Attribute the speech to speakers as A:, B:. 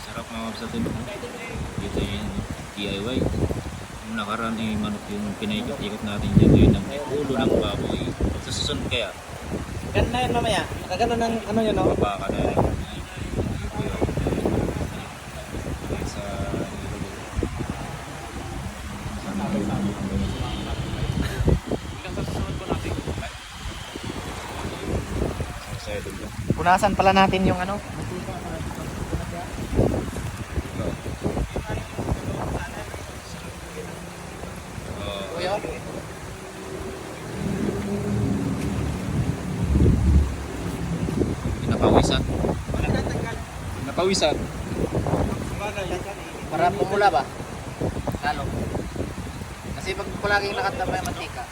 A: Sarap mga kabs natin. Dito yung DIY. Yung nakaraan yung manok yung pinaikot-ikot natin dito yung ulo ng baboy. Sa susunod kaya,
B: Ganun na yun mamaya. Nakagano ng ano yun, no?
A: baka na rin. Sa
B: Punasan pala natin yung ano. Kuya?
A: Pinapawisan. Pinapawisan.
B: Para pumula ba? Lalo. Kasi pag palaging nakatama yung mantika.